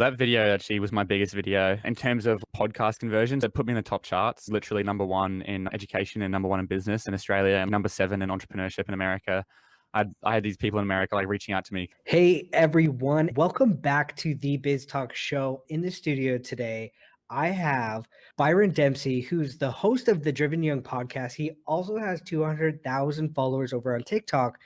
That video actually was my biggest video in terms of podcast conversions. It put me in the top charts, literally number one in education and number one in business in Australia and number 7 in entrepreneurship in America. I had these people in America like reaching out to me. Hey everyone, welcome back to the BizTok show. In the studio today, I have Byron Dempsey, who's the host of the Driven Young podcast. He also has 200,000 followers over on TikTok.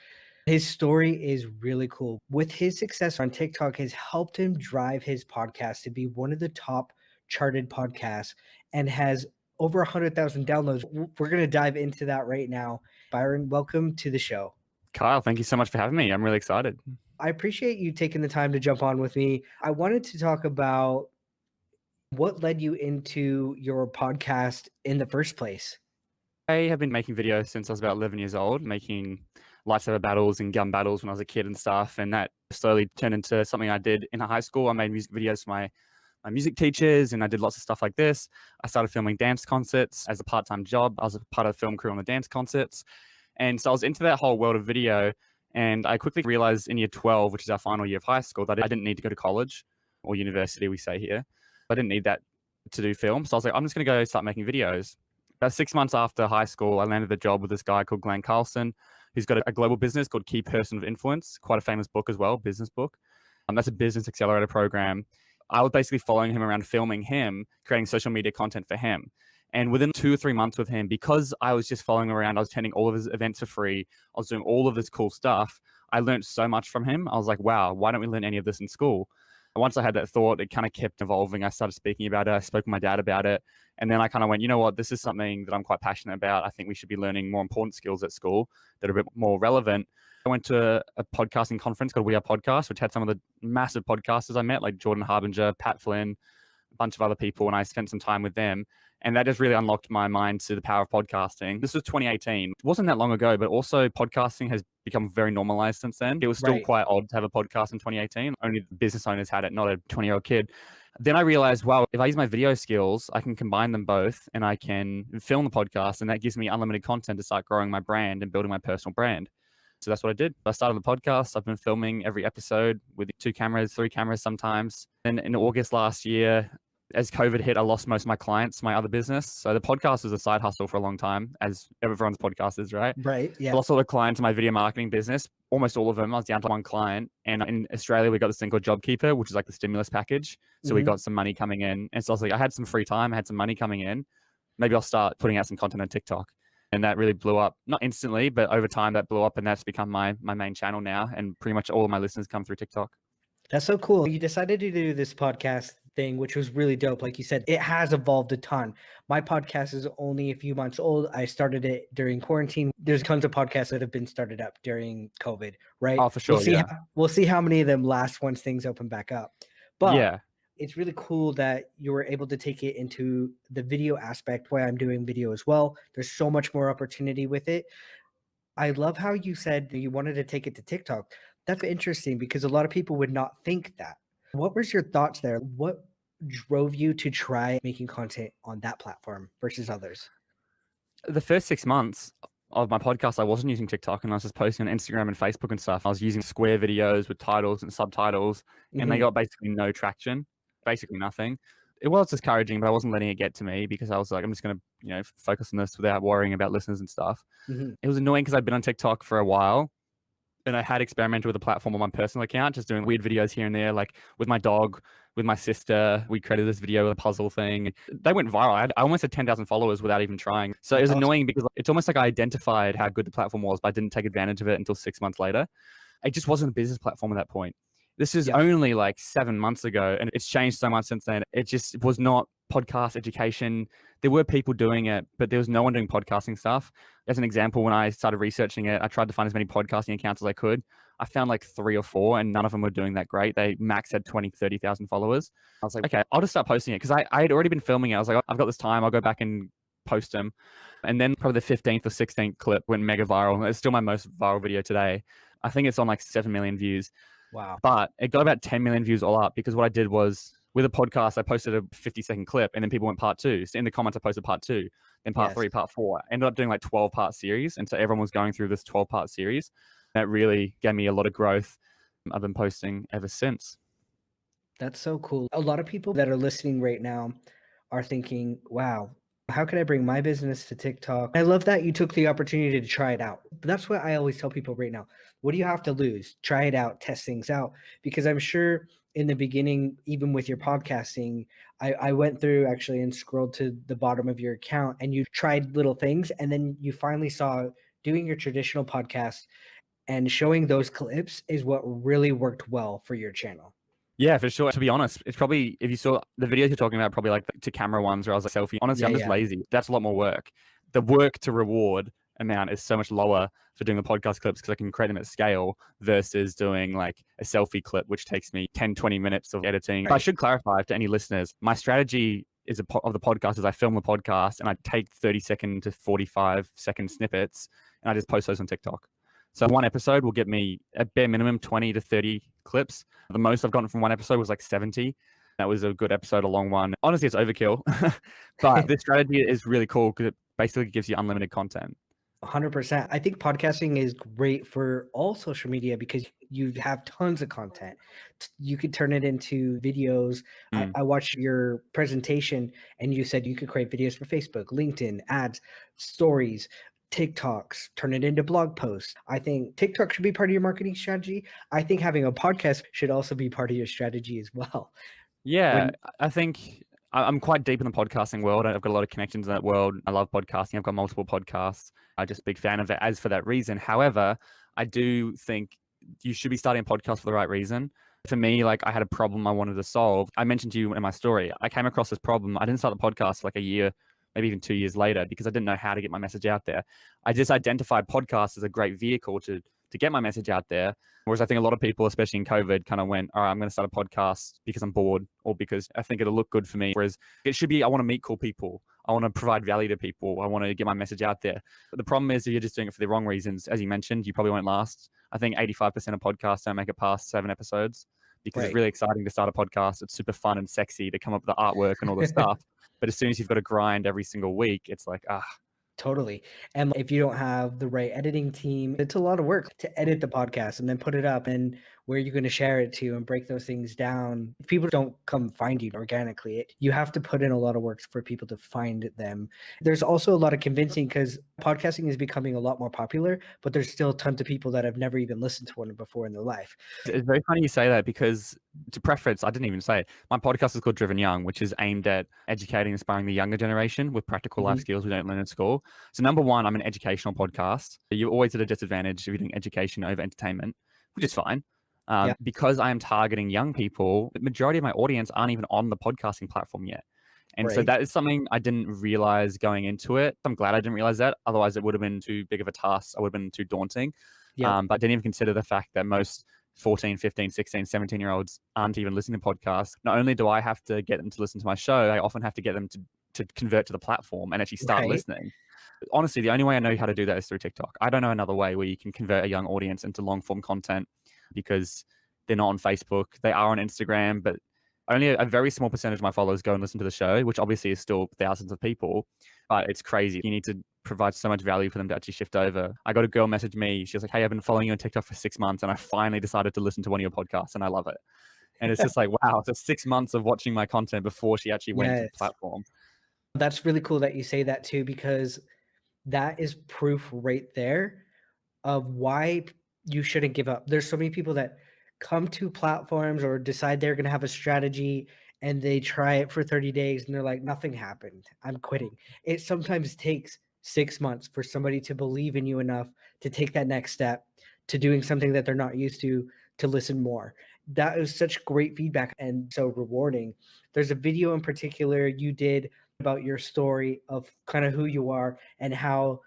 His story is really cool. With his success on TikTok has helped him drive his podcast to be one of the top charted podcasts and has over 100,000 downloads. We're going to dive into that right now. Byron, welcome to the show. Kyle, thank you so much for having me. I'm really excited. I appreciate you taking the time to jump on with me. I wanted to talk about what led you into your podcast in the first place. I have been making videos since I was about 11 years old, making lightsaber battles and gun battles when I was a kid and stuff. And that slowly turned into something I did in high school. I made music videos for my music teachers, and I did lots of stuff like this. I started filming dance concerts as a part-time job. I was a part of the film crew on the dance concerts. And so I was into that whole world of video. And I quickly realized in year 12, which is our final year of high school, that I didn't need to go to college or university, we say here. I didn't need that to do film. So I was like, I'm just going to go start making videos. About 6 months after high school, I landed a job with this guy called Glenn Carlson, who's got a global business called Key Person of Influence, quite a famous book as well, business book. That's a business accelerator program. I was basically following him around, filming him, creating social media content for him. And within 2 or 3 months with him, because I was just following him around, I was attending all of his events for free, I was doing all of this cool stuff, I learned so much from him. I was like, wow, why don't we learn any of this in school? And once I had that thought, it kind of kept evolving. I started speaking about it. I spoke with my dad about it. And then I kind of went, you know what, this is something that I'm quite passionate about. I think we should be learning more important skills at school that are a bit more relevant. I went to a podcasting conference called We Are Podcast, which had some of the massive podcasters I met, like Jordan Harbinger, Pat Flynn, a bunch of other people, and I spent some time with them. And that just really unlocked my mind to the power of podcasting. This was 2018. It wasn't that long ago, but also podcasting has become very normalized since then. It was still quite odd to have a podcast in 2018. Only business owners had it, not a 20-year-old kid. Then I realized, wow, if I use my video skills, I can combine them both and I can film the podcast, and that gives me unlimited content to start growing my brand and building my personal brand. So that's what I did. I started the podcast. I've been filming every episode with 2 cameras, 3 cameras sometimes. Then in August last year, as COVID hit, I lost most of my clients, my other business. So the podcast was a side hustle for a long time, as everyone's podcast is, right? Right. Yeah. I lost all the clients in my video marketing business, almost all of them. I was down to 1 client. And in Australia, we got this thing called JobKeeper, which is like the stimulus package. So we got some money coming in. And so I was like, I had some free time. I had some money coming in. Maybe I'll start putting out some content on TikTok. And that really blew up, not instantly, but over time that blew up, and that's become my main channel now. And pretty much all of my listeners come through TikTok. That's so cool. You decided to do this podcast thing, which was really dope. Like you said, it has evolved a ton. My podcast is only a few months old. I started it during quarantine. There's tons of podcasts that have been started up during COVID, right? Oh, for sure. We'll see how many of them last once things open back up. But yeah, it's really cool that you were able to take it into the video aspect, why I'm doing video as well. There's so much more opportunity with it. I love how you said that you wanted to take it to TikTok. That's interesting because a lot of people would not think that. What was your thoughts there? What drove you to try making content on that platform versus others? The first 6 months of my podcast, I wasn't using TikTok, and I was just posting on Instagram and Facebook and stuff. I was using square videos with titles and subtitles, and they got basically no traction, basically nothing. It was discouraging, but I wasn't letting it get to me because I was like, I'm just going to, focus on this without worrying about listeners and stuff. It was annoying because I'd been on TikTok for a while, and I had experimented with the platform on my personal account, just doing weird videos here and there, like with my dog, with my sister. We created this video with a puzzle thing. They went viral. I almost had 10,000 followers without even trying. So it was annoying because it's almost like I identified how good the platform was, but I didn't take advantage of it until 6 months later. It just wasn't a business platform at that point. This is only like 7 months ago, and it's changed so much since then. It just was not podcast education. There were people doing it, but there was no one doing podcasting stuff. As an example, when I started researching it, I tried to find as many podcasting accounts as I could. I found like 3 or 4, and none of them were doing that great. They max had 20, 30,000 followers. I was like, okay, I'll just start posting it because I had already been filming it. I was like, I've got this time. I'll go back and post them. And then probably the 15th or 16th clip went mega viral. It's still my most viral video today. I think it's on like 7 million views. Wow. But it got about 10 million views all up because what I did was, with a podcast, I posted a 50-second clip, and then people went part 2. So in the comments, I posted part 2, then part 3, part 4. I ended up doing like 12-part series. And so everyone was going through this 12-part series. That really gave me a lot of growth. I've been posting ever since. That's so cool. A lot of people that are listening right now are thinking, wow, how can I bring my business to TikTok? I love that you took the opportunity to try it out. But that's what I always tell people right now. What do you have to lose? Try it out, test things out. Because I'm sure in the beginning, even with your podcasting, I went through actually and scrolled to the bottom of your account and you tried little things. And then you finally saw doing your traditional podcast and showing those clips is what really worked well for your channel. Yeah, for sure. To be honest, it's probably, if you saw the videos you're talking about, probably like the to camera ones where I was like selfie. Honestly, Yeah, I'm just yeah. lazy. That's a lot more work. The work to reward amount is so much lower for doing the podcast clips because I can create them at scale versus doing like a selfie clip, which takes me 10, 20 minutes of editing. But I should clarify to any listeners, my strategy is of the podcast is I film the podcast and I take 30-second to 45-second snippets and I just post those on TikTok. So one episode will get me at bare minimum 20 to 30 clips. The most I've gotten from one episode was like 70. That was a good episode, a long one. Honestly, it's overkill. But this strategy is really cool because it basically gives you unlimited content. 100%. I think podcasting is great for all social media because you have tons of content. You could turn it into videos. I watched your presentation and you said you could create videos for Facebook, LinkedIn, ads, stories, TikToks, turn it into blog posts. I think TikTok should be part of your marketing strategy. I think having a podcast should also be part of your strategy as well. Yeah, When I think I'm quite deep in the podcasting world. I've got a lot of connections in that world. I love podcasting. I've got multiple podcasts. I'm just a big fan of it as for that reason. However, I do think you should be starting a podcast for the right reason. For me, like I had a problem I wanted to solve. I mentioned to you in my story, I came across this problem. I didn't start the podcast for like a year, maybe even 2 years later, because I didn't know how to get my message out there. I just identified podcasts as a great vehicle to get my message out there. Whereas I think a lot of people, especially in COVID, kind of went, all right, I'm going to start a podcast because I'm bored or because I think it'll look good for me. Whereas it should be, I want to meet cool people. I want to provide value to people. I want to get my message out there. But the problem is if you're just doing it for the wrong reasons, as you mentioned, you probably won't last. I think 85% of podcasts don't make it past 7 episodes because it's really exciting to start a podcast. It's super fun and sexy to come up with the artwork and all the stuff. But as soon as you've got to grind every single week, it's like, Totally. And if you don't have the right editing team, it's a lot of work to edit the podcast and then put it up and where you're going to share it to and break those things down. People don't come find you organically. You have to put in a lot of work for people to find them. There's also a lot of convincing because podcasting is becoming a lot more popular, but there's still tons of people that have never even listened to one before in their life. It's very funny you say that because to preface, I didn't even say it. My podcast is called Driven Young, which is aimed at educating, inspiring the younger generation with practical life skills we don't learn in school. So number one, I'm an educational podcast. You're always at a disadvantage if you're doing education over entertainment, which is fine. Because I am targeting young people, the majority of my audience aren't even on the podcasting platform yet. And so that is something I didn't realize going into it. I'm glad I didn't realize that. Otherwise, it would have been too big of a task. I would have been too daunting. But I didn't even consider the fact that most 14, 15, 16, 17-year-olds aren't even listening to podcasts. Not only do I have to get them to listen to my show, I often have to get them to convert to the platform and actually start listening. Honestly, the only way I know how to do that is through TikTok. I don't know another way where you can convert a young audience into long-form content because they're not on Facebook. They are on Instagram, but only a very small percentage of my followers go and listen to the show, which obviously is still thousands of people, but it's crazy. You need to provide so much value for them to actually shift over. I got a girl message me. She was like, hey, I've been following you on TikTok for 6 months and I finally decided to listen to one of your podcasts and I love it. And it's just like, wow, it's 6 months of watching my content before she actually went to the platform. That's really cool that you say that too, because that is proof right there of why you shouldn't give up. There's so many people that come to platforms or decide they're going to have a strategy and they try it for 30 days and they're like, nothing happened. I'm quitting. It sometimes takes 6 months for somebody to believe in you enough to take that next step to doing something that they're not used to listen more. That is such great feedback and so rewarding. There's a video in particular you did about your story of kind of who you are and how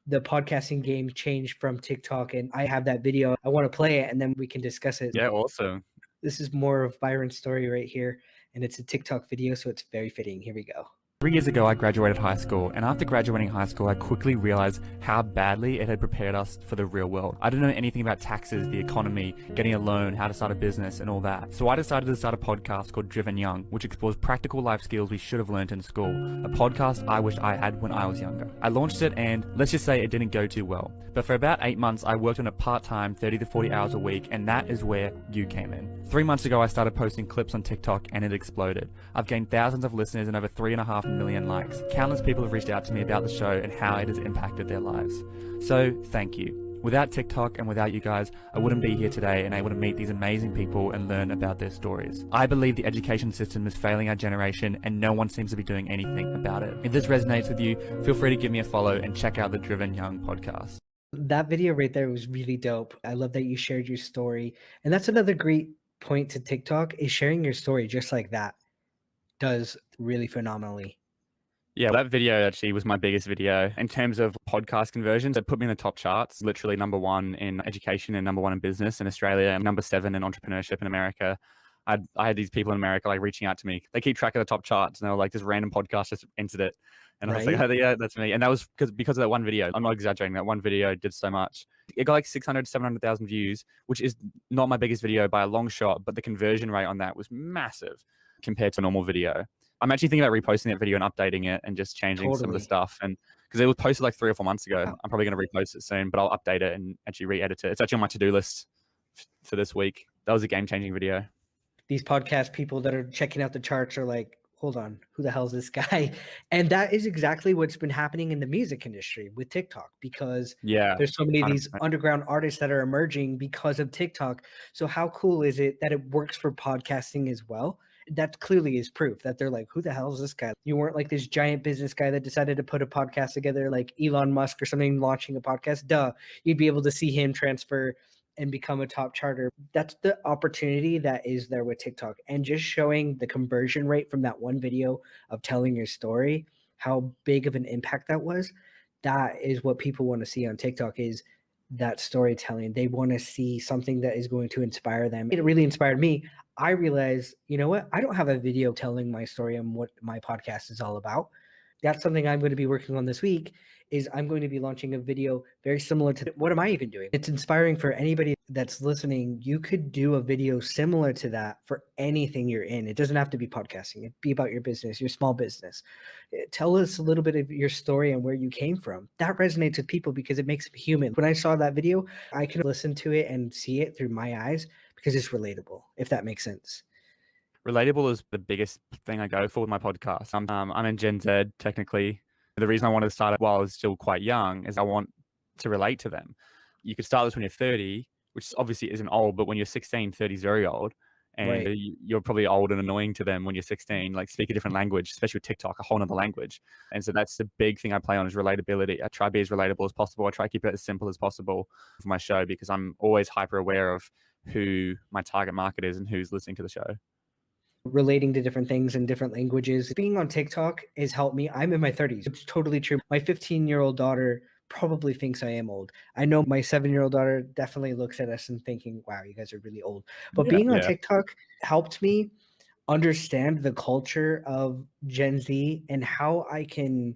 the podcasting game changed from TikTok. And I have that video. I want to play it and then we can discuss it. Yeah, awesome. This is more of Byron's story right here. And it's a TikTok video, so it's very fitting. Here we go. 3 years ago, I graduated high school, and after graduating high school, I quickly realized how badly it had prepared us for the real world. I didn't know anything about taxes, the economy, getting a loan, how to start a business, and all that. So I decided to start a podcast called Driven Young, which explores practical life skills we should have learned in school. A podcast I wish I had when I was younger. I launched it, and let's just say it didn't go too well. But for about 8 months, I worked on it part-time, 30 to 40 hours a week, and that is where you came in. 3 months ago, I started posting clips on TikTok, and it exploded. I've gained thousands of listeners and over 3.5 million likes. Countless people have reached out to me about the show and how it has impacted their lives. So thank you. Without TikTok and without you guys, I wouldn't be here today and able to meet these amazing people and learn about their stories. I believe the education system is failing our generation and no one seems to be doing anything about it. If this resonates with you, feel free to give me a follow and check out the Driven Young podcast. That video right there was really dope. I love that you shared your story. And that's another great point to TikTok, is sharing your story just like that does really phenomenally. Yeah, that video actually was my biggest video in terms of podcast conversions. It put me in the top charts, literally #1 in education and #1 in business in Australia and #7 in entrepreneurship in America. I had these people in America like reaching out to me. They keep track of the top charts and they were like, this random podcast just entered it. And I was like, oh, yeah, that's me. And that was because of that one video. I'm not exaggerating. That one video did so much. It got like 600 to 700,000 views, which is not my biggest video by a long shot, but the conversion rate on that was massive compared to a normal video. I'm actually thinking about reposting that video and updating it and just changing some of the stuff. And because it was posted like 3 or 4 months ago, I'm probably going to repost it soon, but I'll update it and actually re-edit it. It's actually on my to-do list for this week. That was a game-changing video. These podcast people that are checking out the charts are like, hold on, who the hell is this guy? And that is exactly what's been happening in the music industry with TikTok, because there's so many of these underground artists that are emerging because of TikTok. So how cool is it that it works for podcasting as well? That clearly is proof that they're like, who the hell is this guy? You weren't like this giant business guy that decided to put a podcast together like Elon Musk or something launching a podcast. Duh, you'd be able to see him transfer and become a top charter. That's the opportunity that is there with TikTok. And just showing the conversion rate from that one video of telling your story, how big of an impact that was, that is what people want to see on TikTok, is that storytelling. They want to see something that is going to inspire them. It really inspired me. I realized, you know what? I don't have a video telling my story and what my podcast is all about. That's something I'm going to be working on this week. Is I'm going to be launching a video very similar to what am I even doing? It's inspiring for anybody that's listening. You could do a video similar to that for anything you're in. It doesn't have to be podcasting. It'd be about your business, your small business. Tell us a little bit of your story and where you came from. That resonates with people because it makes them human. When I saw that video, I can listen to it and see it through my eyes because it's relatable, if that makes sense. Relatable is the biggest thing I go for with my podcast. I'm in Gen Z technically. The reason I wanted to start it while I was still quite young is I want to relate to them. You could start this when you're 30, which obviously isn't old, but when you're 16, 30 is very old. And you're probably old and annoying to them when you're 16, like speak a different language, especially with TikTok, a whole nother language. And so that's the big thing I play on is relatability. I try to be as relatable as possible. I try to keep it as simple as possible for my show because I'm always hyper aware of who my target market is and who's listening to the show. Relating to different things in different languages. Being on TikTok has helped me. I'm in my 30s. It's totally true. My 15-year-old daughter probably thinks I am old. I know my 7-year-old daughter definitely looks at us and thinking, wow, you guys are really old. But being on TikTok helped me understand the culture of Gen Z and how I can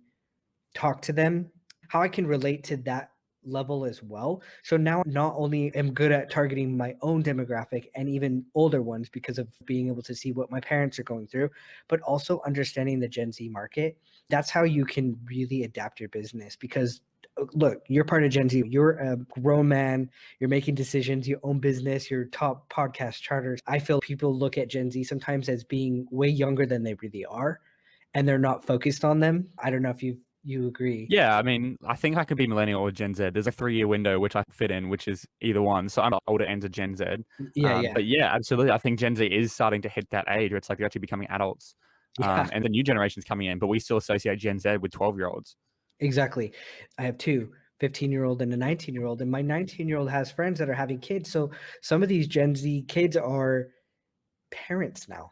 talk to them, how I can relate to that level as well. So now not only am good at targeting my own demographic and even older ones because of being able to see what my parents are going through, but also understanding the Gen Z market. That's how you can really adapt your business, because look, you're part of Gen Z. You're a grown man. You're making decisions. You own business. You're top podcast charters. I feel people look at Gen Z sometimes as being way younger than they really are, and they're not focused on them. I don't know if you agree. Yeah, I mean, I think I could be millennial or Gen Z. There's a 3-year window which I fit in, which is either one. So I'm older end of Gen Z. But yeah, absolutely. I think Gen Z is starting to hit that age where it's like they're actually becoming adults. And the new generation's coming in, but we still associate Gen Z with 12-year-olds. Exactly. I have two, 15-year-old and a 19-year-old, and my 19-year-old has friends that are having kids. So some of these Gen Z kids are parents now.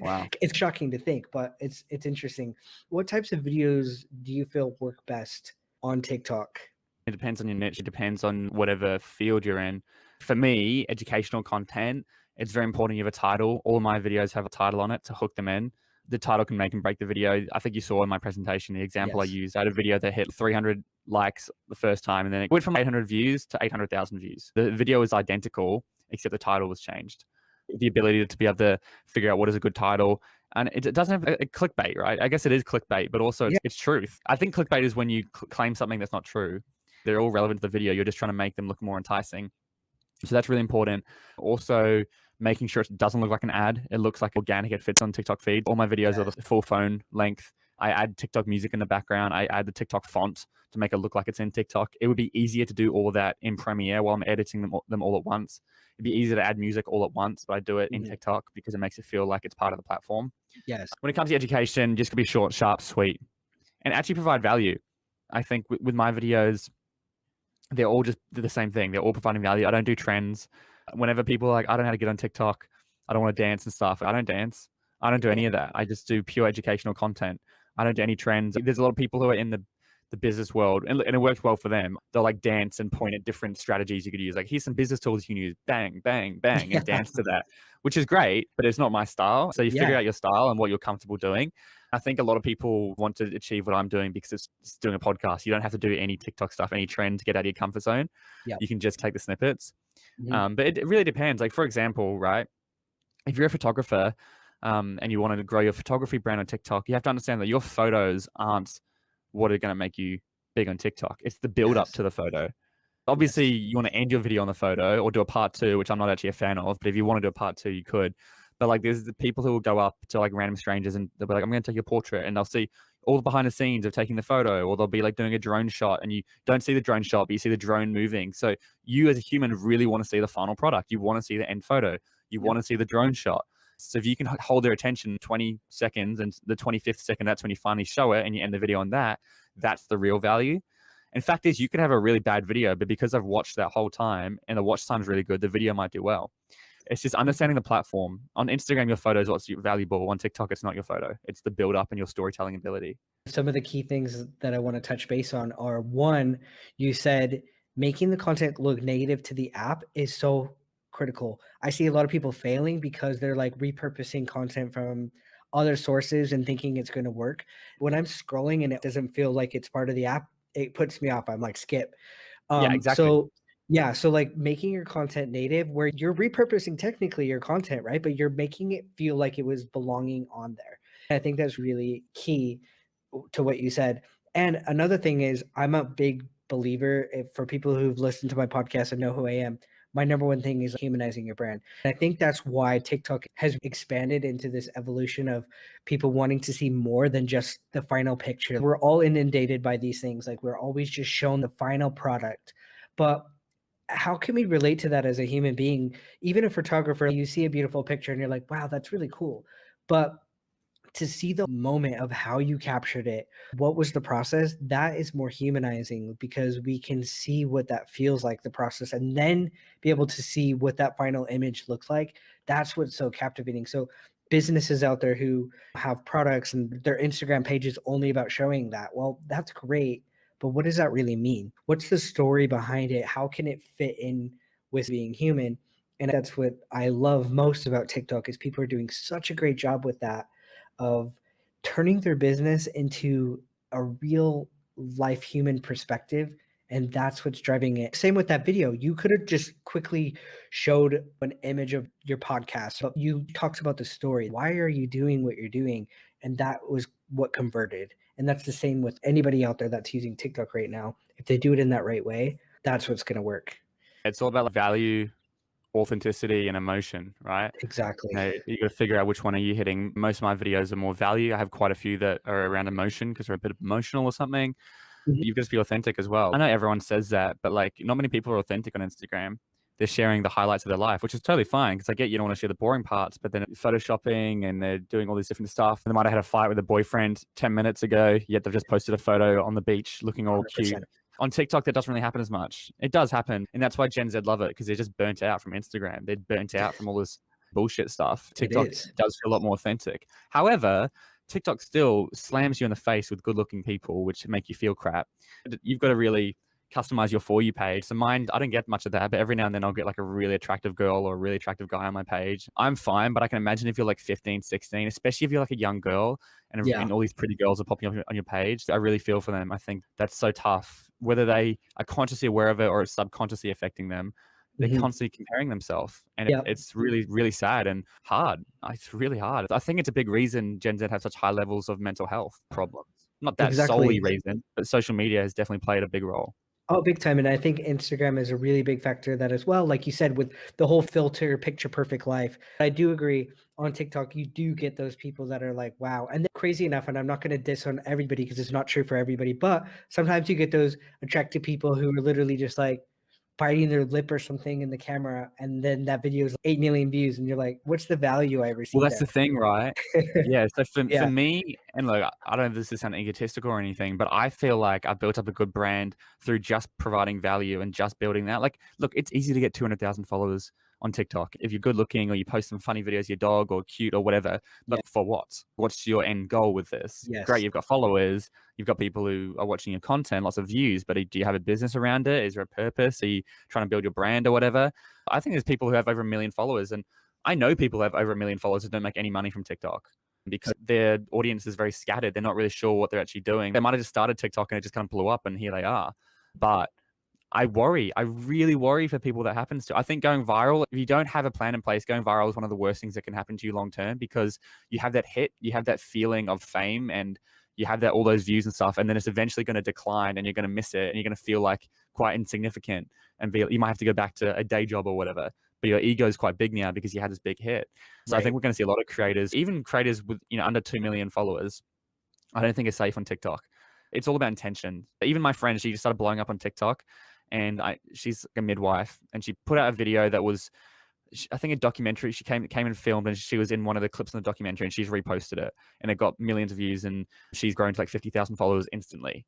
Wow. It's shocking to think, but it's interesting. What types of videos do you feel work best on TikTok? It depends on your niche. It depends on whatever field you're in. For me, educational content, it's very important you have a title. All my videos have a title on it to hook them in. the title can make and break the video. I think you saw in my presentation, the example I Yes. used, I had a video that hit 300 likes the first time, and then it went from 800 views to 800,000 views. The video is identical, except the title was changed. The ability to be able to figure out what is a good title. And it doesn't have a clickbait, right? I guess it is clickbait, but also it's truth. I think clickbait is when you claim something that's not true. They're all relevant to the video. You're just trying to make them look more enticing. So that's really important. Also, making sure it doesn't look like an ad. It looks like organic. It fits on TikTok feed. All my videos are the full phone length. I add TikTok music in the background. I add the TikTok font to make it look like it's in TikTok. It would be easier to do all of that in Premiere while I'm editing them all at once. It'd be easier to add music all at once, but I do it in TikTok because it makes it feel like it's part of the platform. Yes. When it comes to education, just be short, sharp, sweet, and actually provide value. I think with my videos, they're all just the same thing. They're all providing value. I don't do trends. Whenever people are like, I don't know how to get on TikTok, I don't want to dance and stuff. I don't dance. I don't do any of that. I just do pure educational content. I don't do any trends. There's a lot of people who are in the business world, and it works well for them. They'll like dance and point at different strategies you could use. Like, here's some business tools you can use. Bang, bang, bang, and dance to that, which is great, but it's not my style. So you figure out your style and what you're comfortable doing. I think a lot of people want to achieve what I'm doing because it's doing a podcast. You don't have to do any TikTok stuff, any trend to get out of your comfort zone. You can just take the snippets. But it really depends. Like, for example, right, if you're a photographer and you want to grow your photography brand on TikTok, you have to understand that your photos aren't what are going to make you big on TikTok. It's the build up to the photo. Obviously, you want to end your video on the photo or do a part 2, which I'm not actually a fan of. But if you want to do a part 2, you could. But like, there's the people who will go up to like random strangers and they'll be like, I'm going to take your portrait, and they'll see all the behind the scenes of taking the photo, or they'll be like doing a drone shot and you don't see the drone shot, but you see the drone moving. So you as a human really want to see the final product. You want to see the end photo. You want to see the drone shot. So if you can hold their attention 20 seconds and the 25th second, that's when you finally show it and you end the video on that, that's the real value. In fact is, you could have a really bad video, but because I've watched that whole time and the watch time is really good, the video might do well. It's just understanding the platform. On Instagram, your photo is what's valuable. On TikTok, it's not your photo. It's the build up and your storytelling ability. Some of the key things that I want to touch base on are, one, you said making the content look native to the app is so critical. I see a lot of people failing because they're like repurposing content from other sources and thinking it's going to work. When I'm scrolling and it doesn't feel like it's part of the app, it puts me off. I'm like, skip. Yeah, exactly. So like making your content native, where you're repurposing technically your content, right? But you're making it feel like it was belonging on there. And I think that's really key to what you said. And another thing is, I'm a big believer, for people who've listened to my podcast and know who I am, my number one thing is humanizing your brand. And I think that's why TikTok has expanded into this evolution of people wanting to see more than just the final picture. We're all inundated by these things. Like, we're always just shown the final product. But how can we relate to that as a human being? Even a photographer, you see a beautiful picture and you're like, wow, that's really cool. But to see the moment of how you captured it, what was the process, that is more humanizing, because we can see what that feels like, the process, and then be able to see what that final image looks like. That's what's so captivating. So businesses out there who have products and their Instagram page is only about showing that, well, that's great, but what does that really mean? What's the story behind it? How can it fit in with being human? And that's what I love most about TikTok, is people are doing such a great job with that, of turning their business into a real life human perspective. And that's what's driving it. Same with that video. You could have just quickly showed an image of your podcast, but you talked about the story. Why are you doing what you're doing? And that was what converted. And that's the same with anybody out there that's using TikTok right now. If they do it in that right way, that's what's going to work. It's all about value, authenticity, and emotion, right? Exactly. You got to figure out which one are you hitting. Most of my videos are more value. I have quite a few that are around emotion because they're a bit emotional or something. You've got to be authentic as well. I know everyone says that, but like, not many people are authentic on Instagram. They're sharing the highlights of their life, which is totally fine, because I get you don't want to share the boring parts, but then photoshopping and they're doing all this different stuff. And they might have had a fight with a boyfriend 10 minutes ago, yet they've just posted a photo on the beach looking all 100%. Cute. On TikTok, that doesn't really happen as much. It does happen. And that's why Gen Z love it, because they're just burnt out from Instagram. They're burnt out from all this bullshit stuff. TikTok does feel a lot more authentic. However, TikTok still slams you in the face with good looking people, which make you feel crap. You've got to really customize your For You page. So mine, I don't get much of that, but every now and then I'll get like a really attractive girl or a really attractive guy on my page. I'm fine, but I can imagine if you're like 15, 16, especially if you're like a young girl Yeah. and all these pretty girls are popping up on your page, I really feel for them. I think that's so tough, whether they are consciously aware of it or it's subconsciously affecting them. They're constantly comparing themselves, and it's really, really sad and hard. It's really hard. I think it's a big reason Gen Z have such high levels of mental health problems. Not that solely reason, but social media has definitely played a big role. Oh, big time. And I think Instagram is a really big factor of that as well. Like you said, with the whole filter, picture perfect life. I do agree on TikTok, you do get those people that are like, wow. And they're crazy enough. And I'm not going to diss on everybody because it's not true for everybody. But sometimes you get those attractive people who are literally just like biting their lip or something in the camera. And then that video is 8 million views. And you're like, what's the value I received? Well, that's the thing, right? Yeah. So for me, and look, I don't know if this is sounding egotistical or anything, but I feel like I've built up a good brand through just providing value and just building that. Like, look, it's easy to get 200,000 followers on TikTok if you're good looking or you post some funny videos, your dog or cute or whatever. But for what? What's your end goal with this? Great, you've got followers, you've got people who are watching your content, lots of views, but do you have a business around it? Is there a purpose? Are you trying to build your brand or whatever? I think there's people who have over 1 million followers, and I know people who have over 1 million followers who don't make any money from TikTok because their audience is very scattered. They're not really sure what they're actually doing. They might have just started TikTok and it just kind of blew up and here they are. But I really worry for people that happens to. I think going viral, if you don't have a plan in place, going viral is one of the worst things that can happen to you long term, because you have that hit, you have that feeling of fame, and you have that all those views and stuff, and then it's eventually going to decline and you're going to miss it and you're going to feel like quite insignificant and you might have to go back to a day job or whatever. But your ego is quite big now because you had this big hit. So I think we're going to see a lot of creators, even creators with under 2 million followers, I don't think it's safe on TikTok. It's all about intention. Even my friend, she just started blowing up on TikTok, and she's a midwife, and she put out a video that was, I think, a documentary. She came and filmed, and she was in one of the clips in the documentary, and she's reposted it, and it got millions of views, and she's grown to like 50,000 followers instantly.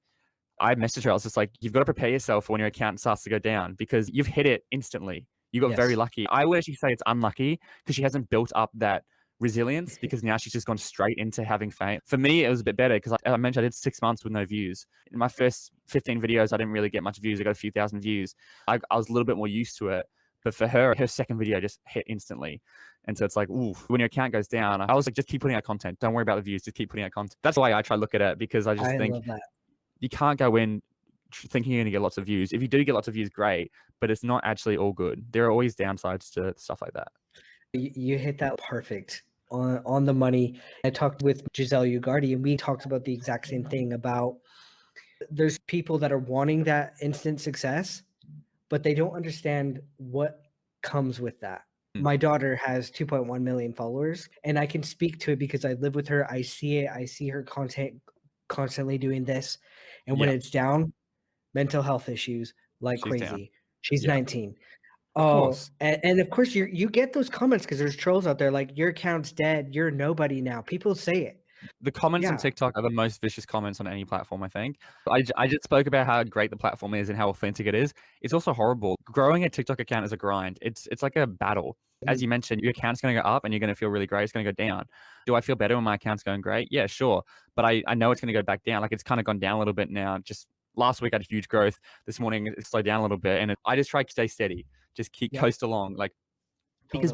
I messaged her. I was just like, you've got to prepare yourself for when your account starts to go down because you've hit it instantly. You got very lucky. I would actually say it's unlucky because she hasn't built up that resilience, because now she's just gone straight into having fame. For me, it was a bit better because I mentioned I did 6 months with no views. In my first 15 videos, I didn't really get much views. I got a few thousand views. I was a little bit more used to it. But for her second video just hit instantly. And so it's like, ooh, when your account goes down, I was like, just keep putting out content. Don't worry about the views. Just keep putting out content. That's why I try to look at it, because I just think you can't go in thinking you're going to get lots of views. If you do get lots of views, great, but it's not actually all good. There are always downsides to stuff like that. You hit that perfect on the money. I talked with Giselle Ugardi, and we talked about the exact same thing about there's people that are wanting that instant success, but they don't understand what comes with that. My daughter has 2.1 million followers, and I can speak to it because I live with her. I see it. I see her content constantly doing this. And when it's down, mental health issues like crazy. Down. She's 19. And of course you get those comments because there's trolls out there like, your account's dead, you're nobody now. People say it. The comments on TikTok are the most vicious comments on any platform, I think. I just spoke about how great the platform is and how authentic it is. It's also horrible. Growing a TikTok account is a grind. It's like a battle. As you mentioned, your account's going to go up and you're going to feel really great. It's going to go down. Do I feel better when my account's going great? Yeah, sure. But I know it's going to go back down. Like, it's kind of gone down a little bit now. Just last week I had huge growth. This morning it slowed down a little bit. And I just try to stay steady. Just keep coast along. Like, because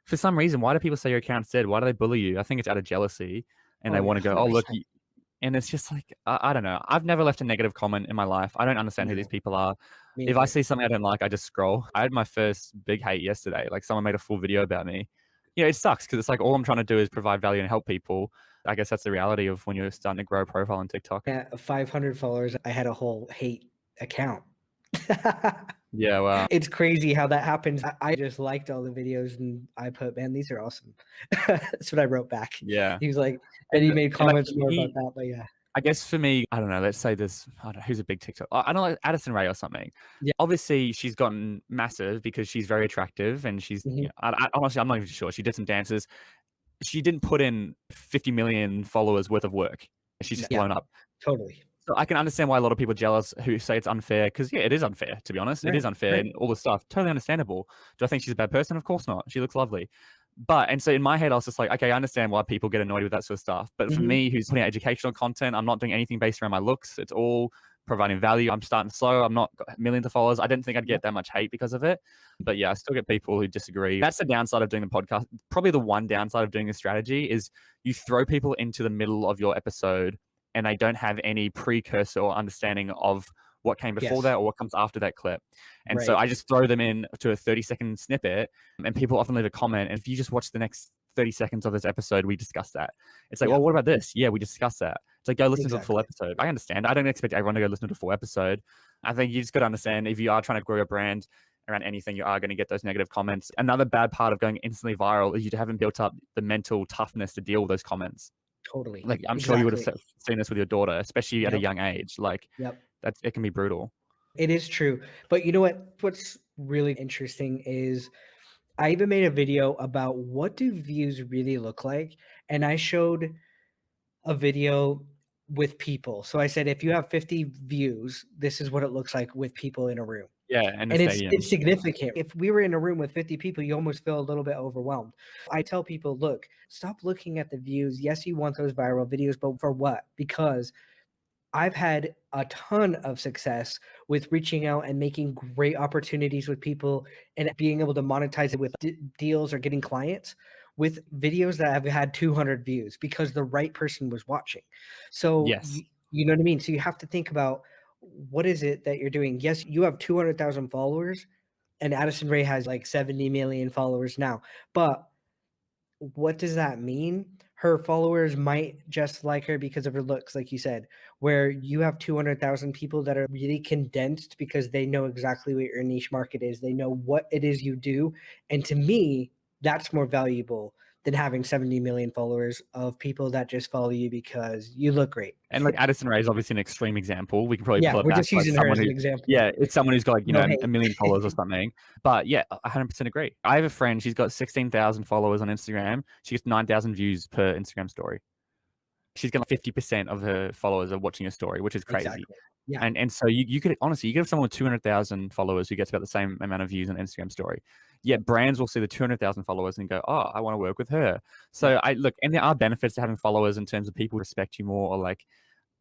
for some reason, why do people say your account's dead? Why do they bully you? I think it's out of jealousy. And they want to go, 100%. Oh, look. And it's just like, I don't know. I've never left a negative comment in my life. I don't understand who these people are. If I see something I don't like, I just scroll. I had my first big hate yesterday. Like, someone made a full video about me. You know, it sucks because it's like, all I'm trying to do is provide value and help people. I guess that's the reality of when you're starting to grow a profile on TikTok. At 500 followers, I had a whole hate account. Yeah, wow. It's crazy how that happens. I just liked all the videos and I put, man, these are awesome. That's what I wrote back. Yeah. He was like, and he made comments more about that, but yeah. I guess for me, I don't know, let's say this, I don't know, who's a big TikTok? I don't know, like Addison Rae or something. Yeah. Obviously, she's gotten massive because she's very attractive and she's, you know, honestly, I'm not even sure. She did some dances. She didn't put in 50 million followers worth of work. She's just blown up. Totally. So I can understand why a lot of people are jealous who say it's unfair, because it is unfair, to be honest. It is unfair and all this stuff. Totally understandable. Do I think she's a bad person? Of course not. She looks lovely. And so in my head, I was just like, okay, I understand why people get annoyed with that sort of stuff. But for me, who's putting out educational content, I'm not doing anything based around my looks. It's all providing value. I'm starting slow. I'm not got millions of followers. I didn't think I'd get that much hate because of it. But yeah, I still get people who disagree. That's the downside of doing the podcast. Probably the one downside of doing a strategy is you throw people into the middle of your episode and they don't have any precursor or understanding of what came before that or what comes after that clip. And so I just throw them in to a 30-second snippet, and people often leave a comment. And if you just watch the next 30 seconds of this episode, we discuss that. It's like, well, what about this? Yeah, we discuss that. It's like, go listen to the full episode. I understand. I don't expect everyone to go listen to the full episode. I think you just got to understand, if you are trying to grow your brand around anything, you are going to get those negative comments. Another bad part of going instantly viral is you haven't built up the mental toughness to deal with those comments. Totally. Like, I'm sure you would have seen this with your daughter, especially at a young age. Like, it can be brutal. It is true. But you know what? What's really interesting is I even made a video about what do views really look like. And I showed a video with people. So I said, if you have 50 views, this is what it looks like with people in a room. Yeah, and it's significant. If we were in a room with 50 people, you almost feel a little bit overwhelmed. I tell people, look, stop looking at the views. Yes, you want those viral videos, but for what? Because I've had a ton of success with reaching out and making great opportunities with people and being able to monetize it with deals or getting clients with videos that have had 200 views because the right person was watching. So you know what I mean? So you have to think about, what is it that you're doing? Yes, you have 200,000 followers and Addison Rae has like 70 million followers now, but what does that mean? Her followers might just like her because of her looks, like you said, where you have 200,000 people that are really condensed because they know exactly what your niche market is. They know what it is you do. And to me, that's more valuable than having 70 million followers of people that just follow you because you look great. And like Addison Rae is obviously an extreme example. We can probably pull it we're back. just using her as an example. Yeah, it's someone who's got like, a million followers or something. But yeah, 100% agree. I have a friend, she's got 16,000 followers on Instagram. She gets 9,000 views per Instagram story. She's got like 50% of her followers are watching a story, which is crazy. Exactly. Yeah. And so you could honestly, you could have someone with 200,000 followers who gets about the same amount of views on Instagram story. Yet brands will see the 200,000 followers and go, oh, I want to work with her. So I look, and there are benefits to having followers in terms of people respect you more, or like,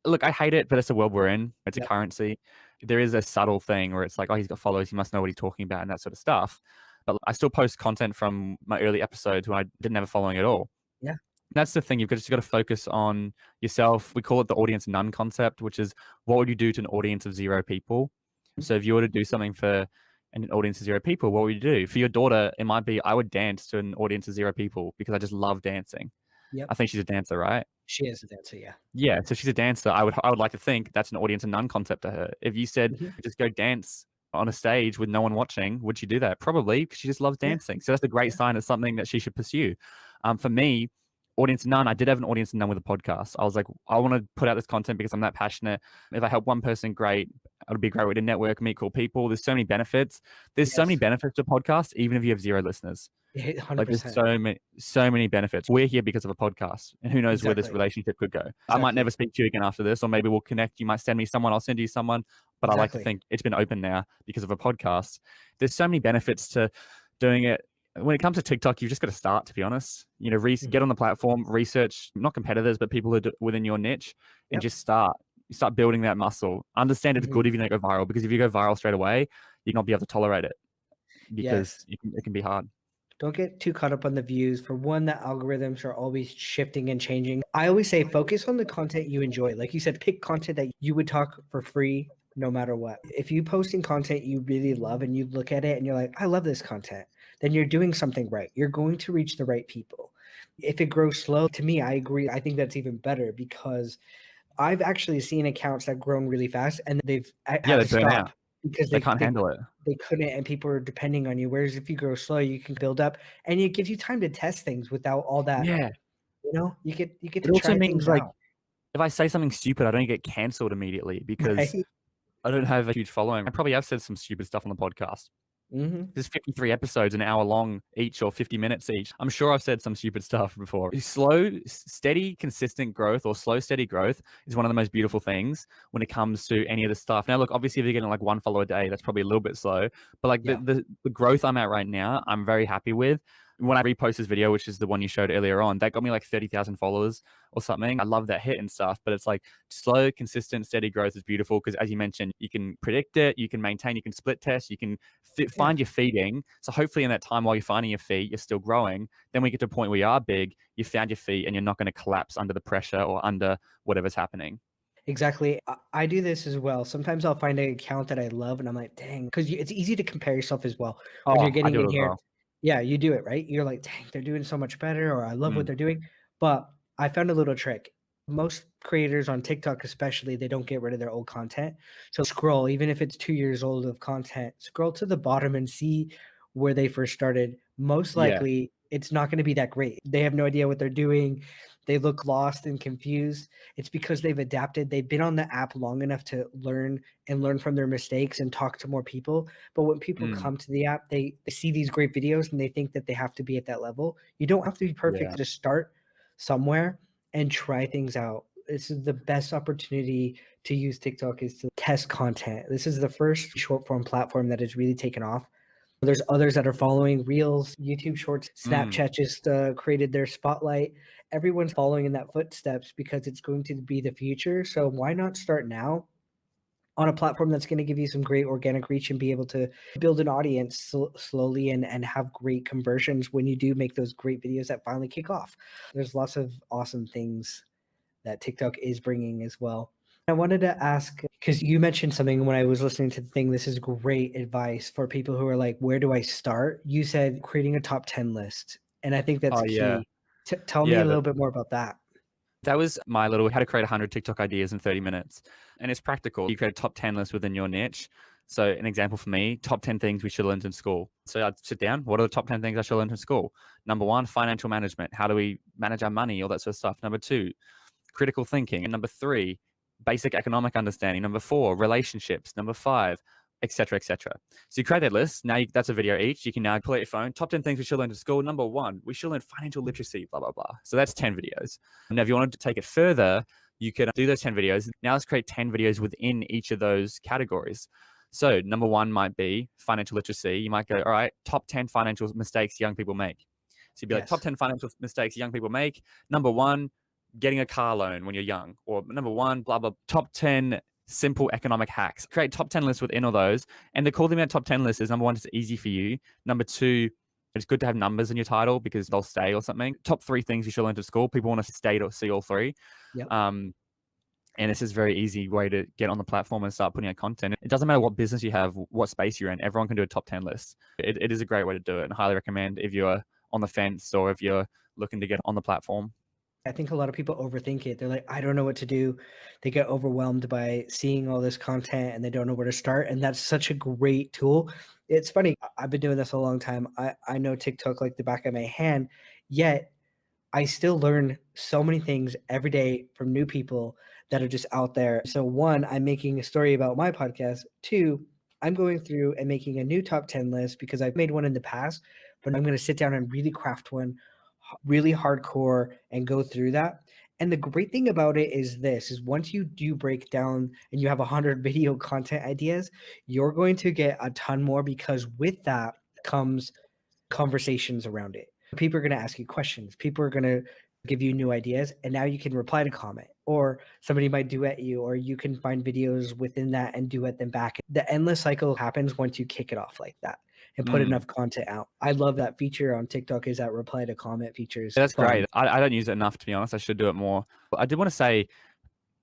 look, I hate it, but it's the world we're in. It's a currency. There is a subtle thing where it's like, oh, he's got followers, he must know what he's talking about and that sort of stuff. But I still post content from my early episodes when I didn't have a following at all. Yeah. That's the thing. You've just got to focus on yourself. We call it the audience none concept, which is, what would you do to an audience of 0 people? So if you were to do something for an audience of 0 people, what would you do? For your daughter, it might be, I would dance to an audience of 0 people because I just love dancing. Yep. I think she's a dancer, right? She is a dancer, yeah. Yeah, so she's a dancer. I would like to think that's an audience of none concept to her. If you said, just go dance on a stage with no one watching, would she do that? Probably, because she just loves dancing. So that's a great sign of something that she should pursue. For me, audience none, I did have an audience none with a podcast. I was like, I want to put out this content because I'm that passionate. If I help one person, great. It would be a great way to network, meet cool people. There's so many benefits. There's so many benefits to podcasts, even if you have 0 listeners. 100%. Like, there's so many benefits. We're here because of a podcast, and who knows where this relationship could go. I might never speak to you again after this, or maybe we'll connect. You might send me someone, I'll send you someone. But I like to think it's been open now because of a podcast. There's so many benefits to doing it. When it comes to TikTok, you've just got to start, to be honest. Get on the platform, research, not competitors, but people who are within your niche, and just start. You start building that muscle. Understand it's good if you don't go viral, because if you go viral straight away, you're not be able to tolerate it, because it can be hard. Don't get too caught up on the views. For one, the algorithms are always shifting and changing. I always say, focus on the content you enjoy. Like you said, pick content that you would talk for free no matter what. If you posting content you really love and you look at it and you're like, I love this content, then you're doing something right. You're going to reach the right people. If it grows slow, to me, I agree. I think that's even better, because I've actually seen accounts that grown really fast and they've had to stop because they can't handle it. They couldn't, and people are depending on you. Whereas if you grow slow, you can build up, and it gives you time to test things without all that. Yeah, you get it to also try means things like, out. if I say something stupid, I don't get cancelled immediately because I don't have a huge following. I probably have said some stupid stuff on the podcast. There's 53 episodes, an hour long each, or 50 minutes each. I'm sure I've said some stupid stuff before. Slow, steady, consistent growth, or slow, steady growth is one of the most beautiful things when it comes to any of the stuff. Now, look, obviously, if you're getting like 1 follower a day, that's probably a little bit slow. But like the growth I'm at right now, I'm very happy with. when I repost this video, which is the one you showed earlier on, that got me like 30,000 followers or something. I love that hit and stuff, but it's like slow, consistent, steady growth is beautiful because, as you mentioned, you can predict it, you can maintain, you can split test, you can find your feeding. So hopefully in that time while you're finding your feet, you're still growing. Then we get to a point where you are big, you found your feet, and you're not going to collapse under the pressure or under whatever's happening. Exactly. I do this as well. Sometimes I'll find an account that I love and I'm like, dang, because it's easy to compare yourself as well. When you're Oh, I getting do it in as here, well. yeah, you do it, right? You're like, dang, they're doing so much better, or I love what Mm, they're doing. But I found a little trick. Most creators on TikTok, especially, they don't get rid of their old content. So scroll, even if it's 2 years old of content, scroll to the bottom and see where they first started. Most yeah. likely, it's not going to be that great. They have no idea what they're doing. They look lost and confused. It's because they've adapted. They've been on the app long enough to learn and learn from their mistakes and talk to more people. But when people Mm, come to the app, they see these great videos and they think that they have to be at that level. You don't have to be perfect yeah. to start somewhere and try things out. This is the best opportunity to use TikTok is to test content. This is the first short form platform that has really taken off. There's others that are following Reels, YouTube Shorts, Mm, Snapchat just created their spotlight. Everyone's following in that footsteps because it's going to be the future. So why not start now on a platform that's going to give you some great organic reach and be able to build an audience slowly and have great conversions when you do make those great videos that finally kick off. There's lots of awesome things that TikTok is bringing as well. I wanted to ask because you mentioned something when I was listening to the thing. This is great advice for people who are like, where do I start? You said creating a top 10 list. And I think that's oh, yeah. key. Tell me Yeah. a little bit more about that. That was my little how to create 100 TikTok ideas in 30 minutes. And it's practical. You create a top 10 list within your niche. So an example for me, top 10 things we should learn in school. So I'd sit down, what are the top 10 things I should learn in school? Number one, financial management. How do we manage our money? All that sort of stuff. Number two, critical thinking. And number three, basic economic understanding. Number four, relationships. Number five, etc., etc. So you create that list. Now that's a video each. You can now pull out your phone. Top 10 things we should learn in school. Number one, we should learn financial literacy, blah, blah, blah. So that's 10 videos. Now, if you wanted to take it further, you could do those 10 videos. Now let's create 10 videos within each of those categories. So number one might be financial literacy. You might go, all right, top 10 financial mistakes young people make. So you'd be like, top 10 financial mistakes young people make. Number one, getting a car loan when you're young. Or number one, blah, blah, top 10 simple economic hacks. Create top 10 lists within all those. And the cool thing about top 10 lists is number one, it's easy for you. Number two, it's good to have numbers in your title because they'll stay or something. Top three things you should learn to school. People want to stay to see all three. Yep. And it's just a very easy way to get on the platform and start putting out content. It doesn't matter what business you have, what space you're in. Everyone can do a top 10 list. It is a great way to do it and highly recommend if you're on the fence or if you're looking to get on the platform. I think a lot of people overthink it. They're like, I don't know what to do. They get overwhelmed by seeing all this content and they don't know where to start. And that's such a great tool. It's funny. I've been doing this a long time. I know TikTok like the back of my hand, yet I still learn so many things every day from new people that are just out there. So one, I'm making a story about my podcast. Two, I'm going through and making a new top 10 list because I've made one in the past, but I'm going to sit down and really craft one really hardcore and go through that. And the great thing about it is this is once you do break down and you have 100 video content ideas, you're going to get a ton more because with that comes conversations around it. People are going to ask you questions. People are going to give you new ideas. And now you can reply to comment or somebody might duet you or you can find videos within that and duet them back. The endless cycle happens once you kick it off like that and put enough content out. I love that feature on TikTok is that reply to comment features. That's great. I don't use it enough, to be honest. I should do it more. But I did want to say,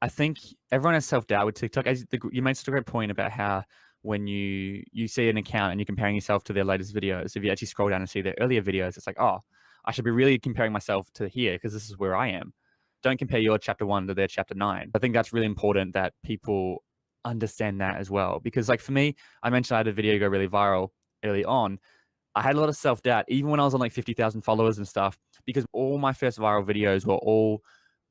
I think everyone has self-doubt with TikTok. You made such a great point about how when you see an account and you're comparing yourself to their latest videos, if you actually scroll down and see their earlier videos, it's like, oh, I should be really comparing myself to here because this is where I am. Don't compare your chapter 1 to their chapter 9. I think that's really important that people understand that as well. Because like for me, I mentioned I had a video go really viral early on. I had a lot of self-doubt, even when I was on like 50,000 followers and stuff, because all my first viral videos were all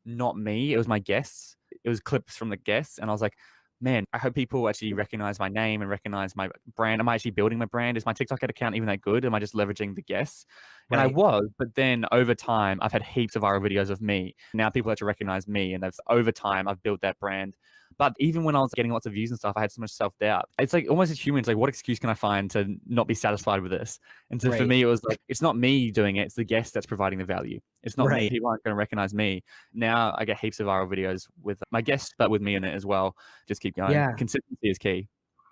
not me. It was my guests. It was clips from the guests. And I was like, man, I hope people actually recognize my name and recognize my brand. Am I actually building my brand? Is my TikTok account even that good? Am I just leveraging the guests? And I Right. was, but then over time, I've had heaps of viral videos of me. Now people actually recognize me. And over time, I've built that brand. But even when I was getting lots of views and stuff, I had so much self-doubt. It's like almost as humans, like what excuse can I find to not be satisfied with this? And so for me, it was like, it's not me doing it, it's the guest that's providing the value. It's not me. People aren't going to recognize me. Now I get heaps of viral videos with my guests, but with me in it as well. Just keep going. Yeah. Consistency is key.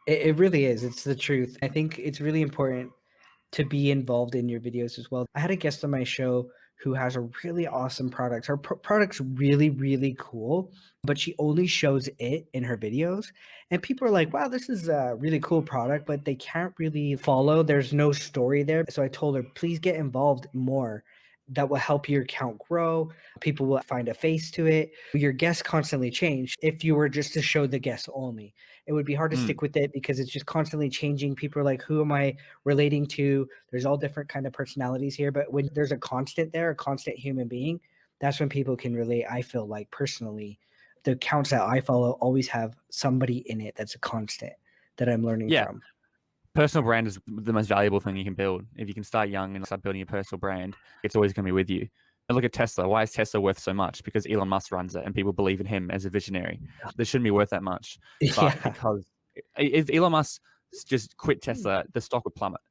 It really is. It's the truth. I think it's really important to be involved in your videos as well. I had a guest on my show who has a really awesome product. Her product's really, really cool, but she only shows it in her videos. And people are like, wow, this is a really cool product, but they can't really follow. There's no story there. So I told her, please get involved more. That will help your account grow. People will find a face to it. Your guests constantly change. If you were just to show the guests only, it would be hard to stick with it because it's just constantly changing. People are like, who am I relating to? There's all different kind of personalities here. But when there's a constant there, a constant human being, that's when people can relate. I feel like personally, the accounts that I follow always have somebody in it that's a constant that I'm learning from. Personal brand is the most valuable thing you can build. If you can start young and start building your personal brand, it's always going to be with you. And look at Tesla. Why is Tesla worth so much? Because Elon Musk runs it and people believe in him as a visionary. They shouldn't be worth that much. But because if Elon Musk just quit Tesla, the stock would plummet.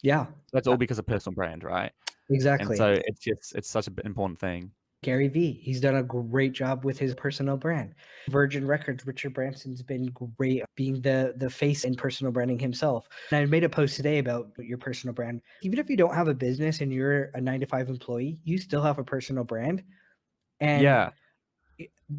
Yeah. That's all because of personal brand, right? Exactly. And so it's such an important thing. Gary Vee, he's done a great job with his personal brand. Virgin Records, Richard Branson's been great being the face in personal branding himself. And I made a post today about your personal brand. Even if you don't have a business and you're a 9-to-5 employee, you still have a personal brand. And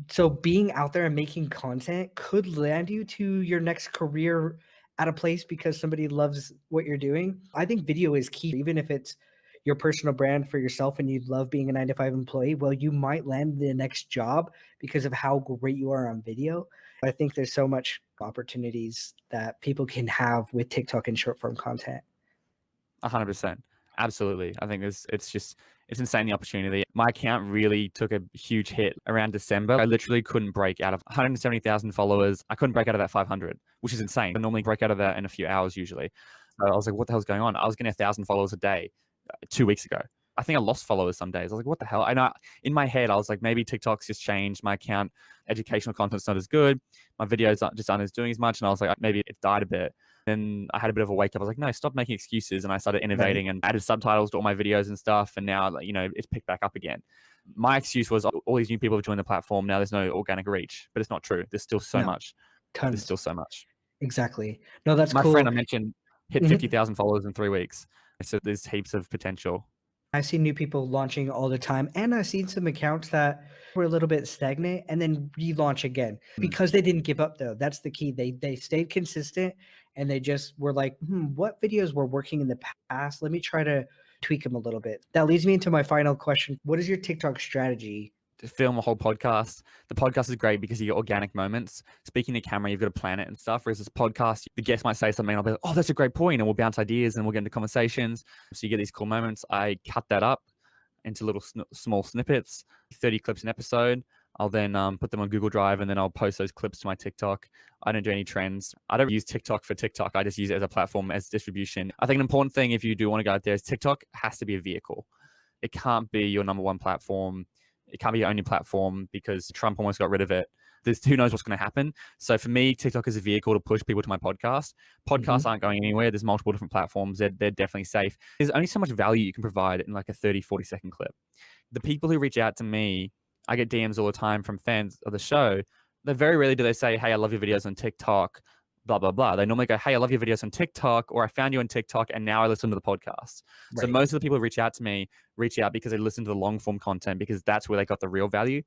so being out there and making content could land you to your next career at a place because somebody loves what you're doing. I think video is key, even if it's your personal brand for yourself and you love being a 9-to-5 employee. Well, you might land the next job because of how great you are on video. I think there's so much opportunities that people can have with TikTok and short form content. 100%. Absolutely. I think it's insane, the opportunity. My account really took a huge hit around December. I literally couldn't break out of 170,000 followers. I couldn't break out of that 500, which is insane. I normally break out of that in a few hours usually. So I was like, what the hell's going on? I was getting 1,000 followers a day 2 weeks ago. I think I lost followers some days. I was like, what the hell? I know in my head, I was like, maybe TikTok's just changed. My account, educational content's not as good. My videos aren't as doing as much. And I was like, maybe it died a bit. Then I had a bit of a wake up. I was like, no, stop making excuses. And I started innovating and added subtitles to all my videos and stuff. And now, it's picked back up again. My excuse was all these new people have joined the platform. Now there's no organic reach, but it's not true. There's still so much. Tons. There's still so much. Exactly. No, that's my cool. friend I mentioned hit 50,000 followers in 3 weeks. So there's heaps of potential. I see new people launching all the time, and I've seen some accounts that were a little bit stagnant and then relaunch again because they didn't give up though. That's the key. They stayed consistent and they just were like, what videos were working in the past? Let me try to tweak them a little bit. That leads me into my final question. What is your TikTok strategy? To film a whole podcast. The podcast is great because you get organic moments. Speaking to camera, you've got to plan it and stuff. Whereas this podcast, the guest might say something and I'll be like, oh, that's a great point. And we'll bounce ideas and we'll get into conversations. So you get these cool moments. I cut that up into little small snippets, 30 clips an episode. I'll then put them on Google Drive and then I'll post those clips to my TikTok. I don't do any trends. I don't use TikTok for TikTok. I just use it as a platform, as distribution. I think an important thing if you do want to go out there is TikTok has to be a vehicle. It can't be your number one platform. It can't be your only platform because Trump almost got rid of it. Who knows what's going to happen. So for me, TikTok is a vehicle to push people to my podcast. Podcasts aren't going anywhere. There's multiple different platforms. They're definitely safe. There's only so much value you can provide in like a 30, 40-second clip. The people who reach out to me, I get DMs all the time from fans of the show. They very rarely do they say, hey, I love your videos on TikTok, blah, blah, blah. They normally go, hey, I love your videos on TikTok, or I found you on TikTok and now I listen to the podcast. Right. So most of the people who reach out to me reach out because they listen to the long form content because that's where they got the real value.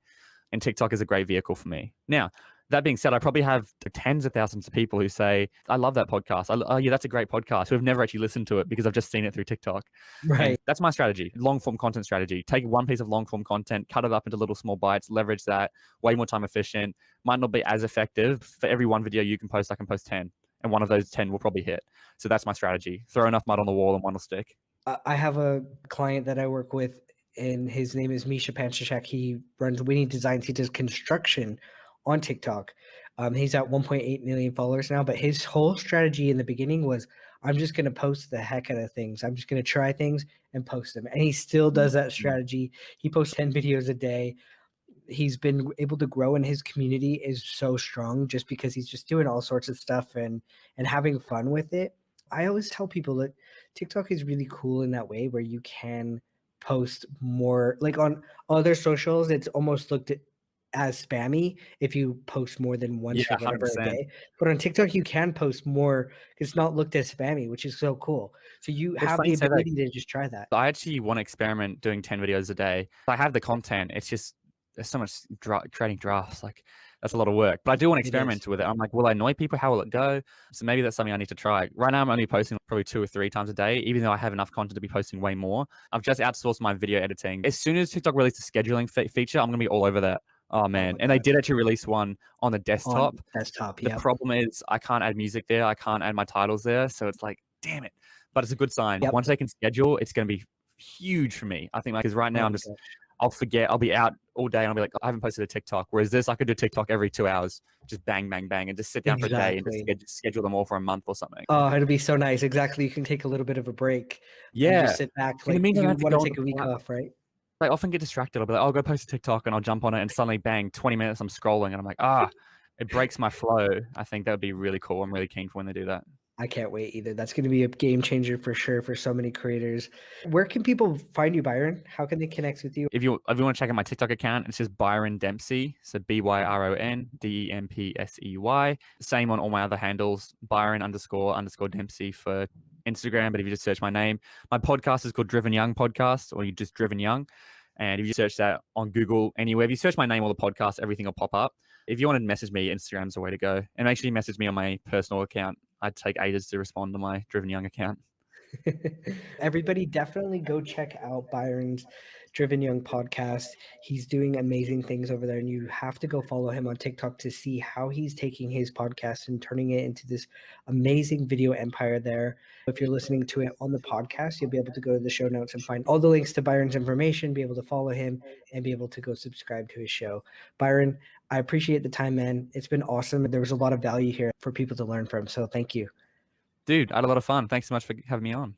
And TikTok is a great vehicle for me. Now, that being said, I probably have tens of thousands of people who say, I love that podcast. Oh, yeah, that's a great podcast, who have never actually listened to it because I've just seen it through TikTok. Right. And that's my strategy, long form content strategy. Take one piece of long form content, cut it up into little small bites, leverage that, way more time efficient. Might not be as effective. For every one video you can post, I can post 10. And one of those 10 will probably hit. So that's my strategy. Throw enough mud on the wall and one will stick. I have a client that I work with, and his name is Misha Panchachak. He runs Winning Designs. He does construction on TikTok. He's at 1.8 million followers now, but his whole strategy in the beginning was, I'm just going to post the heck out of things. I'm just going to try things and post them. And he still does that strategy. He posts 10 videos a day. he's been able to grow, and his community is so strong just because he's just doing all sorts of stuff and having fun with it. I always tell people that TikTok is really cool in that way where you can post more. Like on other socials, it's almost looked at as spammy if you post more than once Yeah, or whatever a 100%. day. But on TikTok, you can post more. It's not looked as spammy, which is so cool. So you It's have funny the you say that. ability to just try that. I actually want to experiment doing 10 videos a day. I have the content. It's just there's so much creating drafts. Like that's a lot of work. But I do want to It is. experiment with it. I'm like, will I annoy people? How will it go? So maybe that's something I need to try. Right now, I'm only posting probably 2 or 3 times a day, even though I have enough content to be posting way more. I've just outsourced my video editing. As soon as TikTok releases the scheduling feature, I'm gonna be all over that. Oh man! And they did actually release one on the desktop. On desktop, The yeah. problem is I can't add music there. I can't add my titles there. So it's like, damn it. But it's a good sign. Yep. Once they can schedule, it's going to be huge for me. I think because right now I'll forget. I'll be out all day and I'll be like, I haven't posted a TikTok. Whereas this, I could do TikTok every 2 hours, just bang, bang, bang, and just sit down for a day and just schedule them all for a month or something. Oh, it'll be so nice. Exactly. You can take a little bit of a break. Yeah. And just sit back. Like you want to take a week off, right? I often get distracted. I'll be like, I'll go post a TikTok and I'll jump on it and suddenly bang, 20 minutes I'm scrolling and I'm like, it breaks my flow. I think that would be really cool. I'm really keen for when they do that. I can't wait either. That's going to be a game changer for sure for so many creators. Where can people find you, Byron? How can they connect with you? If you want to check out my TikTok account, it's just Byron Dempsey. So BYRON DEMPSEY. Same on all my other handles, Byron__Dempsey for Instagram. But if you just search my name, my podcast is called Driven Young Podcast, or you just Driven Young. And if you search that on Google, anywhere, if you search my name or the podcast, everything will pop up. If you want to message me, Instagram's the way to go. And make sure you message me on my personal account. I'd take ages to respond to my Driven Young account. Everybody definitely go check out Byron's Driven Young podcast. He's doing amazing things over there, and you have to go follow him on TikTok to see how he's taking his podcast and turning it into this amazing video empire there. If you're listening to it on the podcast, you'll be able to go to the show notes and find all the links to Byron's information, be able to follow him, and be able to go subscribe to his show. Byron, I appreciate the time, man. It's been awesome. There was a lot of value here for people to learn from, so thank you. Dude, I had a lot of fun. Thanks so much for having me on.